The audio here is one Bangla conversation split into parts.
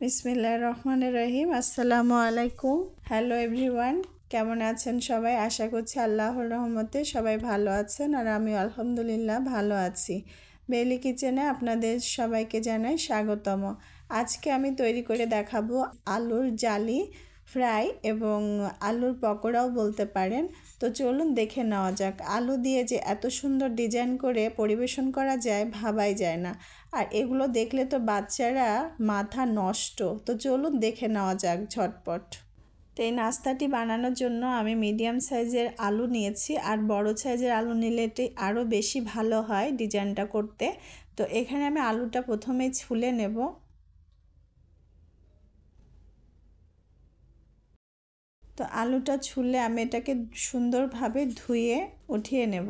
বিসমিল্লাহির রহমানির রহিম। আসসালামু আলাইকুম। হ্যালো এভরিওয়ান, কেমন আছেন সবাই? আশা করছি আল্লাহর রহমতে সবাই ভালো আছেন, আর আমি আলহামদুলিল্লাহ ভালো আছি। বেলি কিচেনে আপনাদের সবাইকে জানাই স্বাগতম। আজকে আমি তৈরি করে দেখাবো আলুর জালি ফ্রাই এবং আলুর পকোড়াও বলতে পারেন। তো চলুন দেখে নেওয়া যাক। আলু দিয়ে যে এত সুন্দর ডিজাইন করে পরিবেশন করা যায় ভাবাই যায় না, আর এগুলো দেখলে তো বাচ্চারা মাথা নষ্ট। তো চলুন দেখে নেওয়া যাক ঝটপট। তো এই নাস্তাটি বানানোর জন্য আমি মিডিয়াম সাইজের আলু নিয়েছি, আর বড় সাইজের আলু নিলে এটি আরও বেশি ভালো হয় ডিজাইনটা করতে। তো এখানে আমি আলুটা প্রথমে ছুলে নেব। তো আলুটা ছুলে আমি এটাকে সুন্দরভাবে ধুয়ে উঠিয়ে নেব।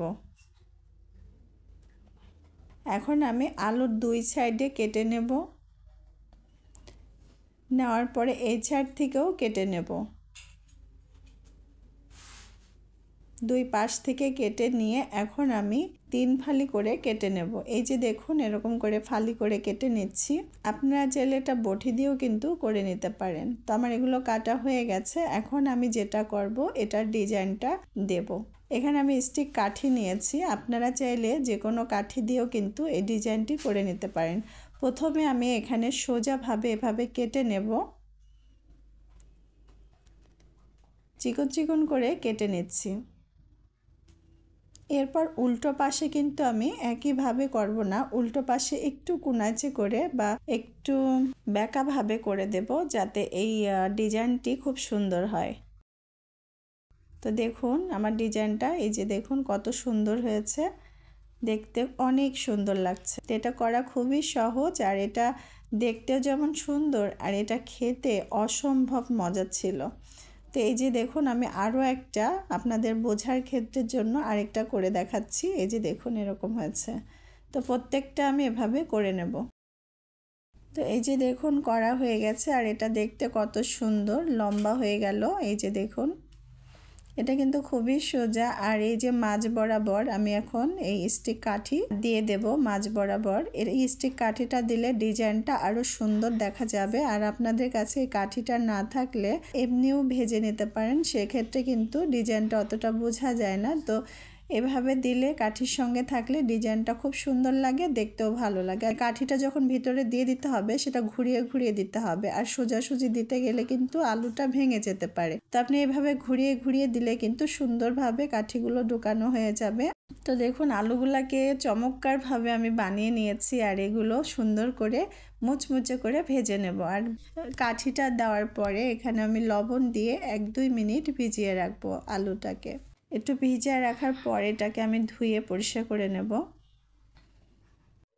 এখন আমি আলুর দুই সাইডে কেটে নেব। নেওয়ার পরে এই সাইড থেকেও কেটে নেব। দুই পাশ থেকে কেটে নিয়ে এখন আমি 3 ফালি করে কেটে নেব। এই যে দেখুন, এরকম করে ফালি করে কেটে নিচ্ছি। আপনারা চাইলে এটা বটি দিয়েও কিন্তু করে নিতে পারেন। তো আমার এগুলো কাটা হয়ে গেছে। এখন আমি যেটা করব, এটার ডিজাইনটা দেব। এখানে আমি স্টিক কাঠি নিয়েছি, আপনারা চাইলে যে কোনো কাঠি দিয়েও কিন্তু এই ডিজাইনটি করে নিতে পারেন। প্রথমে আমি এখানে সোজাভাবে এভাবে কেটে নেব, চিকন চিকন করে কেটে নিচ্ছি। এরপর উল্টো পাশে কিন্তু আমি একইভাবে করব না, উল্টো পাশে একটু কুনাচে করে বা একটু বেঁকাভাবে করে দেব, যাতে এই ডিজাইনটি খুব সুন্দর হয়। তো দেখুন আমার ডিজাইনটা, এই যে দেখুন কত সুন্দর হয়েছে, দেখতে অনেক সুন্দর লাগছে। এটা করা খুবই সহজ, আর এটা দেখতেও যেমন সুন্দর, আর এটা খেতে অসম্ভব মজা ছিল। তো এই যে দেখুন, আমি আরও একটা আপনাদের বোঝার ক্ষেত্রের জন্য আরেকটা করে দেখাচ্ছি। এই যে দেখুন এরকম হয়েছে। তো প্রত্যেকটা আমি এভাবে করে নেব। তো এই যে দেখুন করা হয়ে গেছে, আর এটা দেখতে কত সুন্দর লম্বা হয়ে গেল। এই যে দেখুন, এটা কিন্তু খুবই সোজা। আর এই যে মাঝ বরাবর আমি এখন এই স্টিক কাঠি দিয়ে দেব মাঝ বরাবর। এই স্টিক কাঠিটা দিলে ডিজাইনটা আরও সুন্দর দেখা যাবে। আর আপনাদের কাছে এই কাঠিটা না থাকলে এমনিও ভেজে নিতে পারেন, সেক্ষেত্রে কিন্তু ডিজাইনটা অতটা বোঝা যায় না। তো এভাবে দিলে কাঠির সঙ্গে থাকলে ডিজাইনটা খুব সুন্দর লাগে, দেখতেও ভালো লাগে। আর কাঠিটা যখন ভিতরে দিয়ে দিতে হবে, সেটা ঘুরিয়ে ঘুরিয়ে দিতে হবে, আর সোজাসুজি দিতে গেলে কিন্তু আলুটা ভেঙে যেতে পারে। তো আপনি এভাবে ঘুরিয়ে ঘুরিয়ে দিলে কিন্তু সুন্দরভাবে কাঠিগুলো ঢুকানো হয়ে যাবে। তো দেখুন আলুগুলাকে চমৎকারভাবে আমি বানিয়ে নিয়েছি, আর এগুলো সুন্দর করে মুচমুচে করে ভেজে নেব। আর কাঠিটা দেওয়ার পরে এখানে আমি লবণ দিয়ে 1-2 মিনিট ভিজিয়ে রাখবো আলুটাকে। একটু ভিজিয়ে রাখার পর এটাকে আমি ধুয়ে পরিষ্কার করে নেব।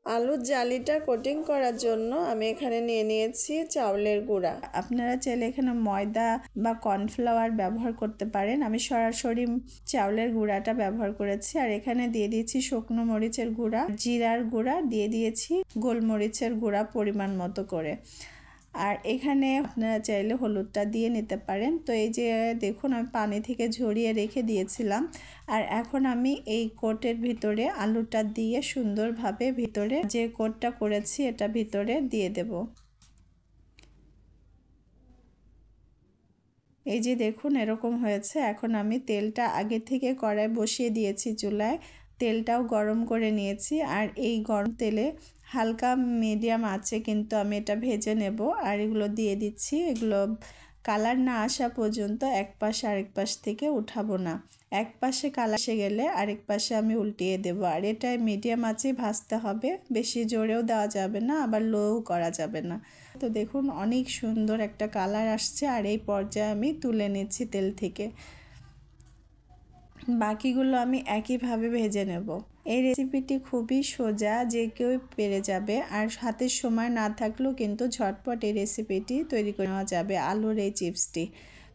আলুর জালিটা কোটিং করার জন্য আমি এখানে নিয়ে নিয়েছি চাউলের গুঁড়া। আপনারা চাইলে এখানে ময়দা বা কর্নফ্লাওয়ার ব্যবহার করতে পারেন। আমি সরাসরি চাউলের গুঁড়াটা ব্যবহার করেছি। আর এখানে দিয়ে দিয়েছি শুকনো মরিচের গুঁড়া, জিরার গুঁড়া, দিয়ে দিয়েছি গোলমরিচের গুঁড়া পরিমাণ মতো করে। আর এখানে আপনারা চাইলে হলুদটা দিয়ে নিতে পারেন। তো এই যে দেখুন আমি পানি থেকে ঝরিয়ে রেখে দিয়েছিলাম, আর এখন আমি এই কোটের ভিতরে আলুটা দিয়ে সুন্দরভাবে ভিতরে যে কোটটা করেছি এটা ভিতরে দিয়ে দেব। এই যে দেখুন এরকম হয়েছে। এখন আমি তেলটা আগে থেকে কড়াই বসিয়ে দিয়েছি চুলায়, তেলটাও গরম করে নিয়েছি। আর এই গরম তেলে হালকা মিডিয়াম আঁচে কিন্তু আমি এটা ভেজে নেব। আর এগুলো দিয়ে দিচ্ছি, এগুলো কালার না আসা পর্যন্ত এক পাশ আরেক পাশ থেকে উঠাবো না। এক পাশে কালার এসে গেলে আরেক পাশে আমি উল্টিয়ে দেব। আর এটা মিডিয়াম আঁচে ভাজতে হবে, বেশি জোরেও দেওয়া যাবে না, আবার লোও করা যাবে না। তো দেখুন অনেক সুন্দর একটা কালার আসছে, আর এই পর্যায়ে আমি তুলে নিচ্ছি তেল থেকে। বাকিগুলো আমি একইভাবে ভেজে নেব। এই রেসিপিটি খুবই সোজা, যে কেউ পেরে যাবে। আর হাতের সময় না থাকলেও কিন্তু ঝটপট এই রেসিপিটি তৈরি করে নেওয়া যাবে, আলুর এই চিপসটি।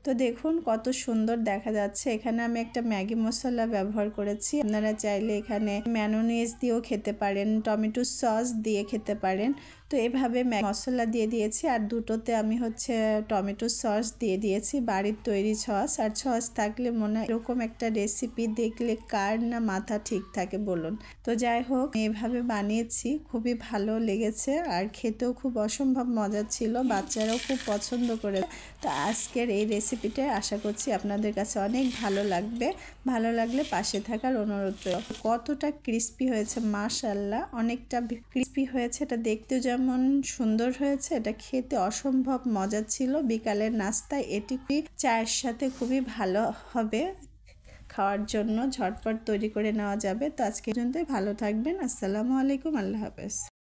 তো দেখুন কত সুন্দর দেখা যাচ্ছে। এখানে আমি একটা ম্যাগি মশলা ব্যবহার করেছি। আপনারা চাইলে এখানে ম্যায়োনিজ দিয়েও খেতে পারেন, টমেটো সস দিয়ে খেতে পারেন। তো এভাবে মশলা দিয়ে দিয়েছি, আর দুটোতে আমি হচ্ছে টমেটো সস দিয়ে দিয়েছি, বাড়ির তৈরি সস। আর সস থাকলে মনে হয় এরকম একটা রেসিপি দেখলে কার না মাথা ঠিক থাকে বলুন। তো যাই হোক, এভাবে বানিয়েছি, খুবই ভালো লেগেছে আর খেতেও খুব অসম্ভব মজা ছিল, বাচ্চারাও খুব পছন্দ করে। তো আজকের এই রেসিপিটা আশা করছি আপনাদের কাছে অনেক ভালো লাগবে। ভালো লাগলে পাশে থাকার অনুরোধ রইল। কতটা ক্রিস্পি হয়েছে, মাশাআল্লাহ, অনেকটা ক্রিস্পি হয়েছে। এটা দেখতেও যেমন সুন্দর হয়েছে, এটা খেতে অসম্ভব মজা ছিল। বিকালের নাস্তায় এটি চায়ের সাথে খুবই ভালো হবে খাওয়ার জন্য, ঝটপট তৈরি করে নেওয়া যাবে। তো আজকে পর্যন্তই, ভালো থাকবেন। আসসালামু আলাইকুম, আল্লাহ হাফেজ।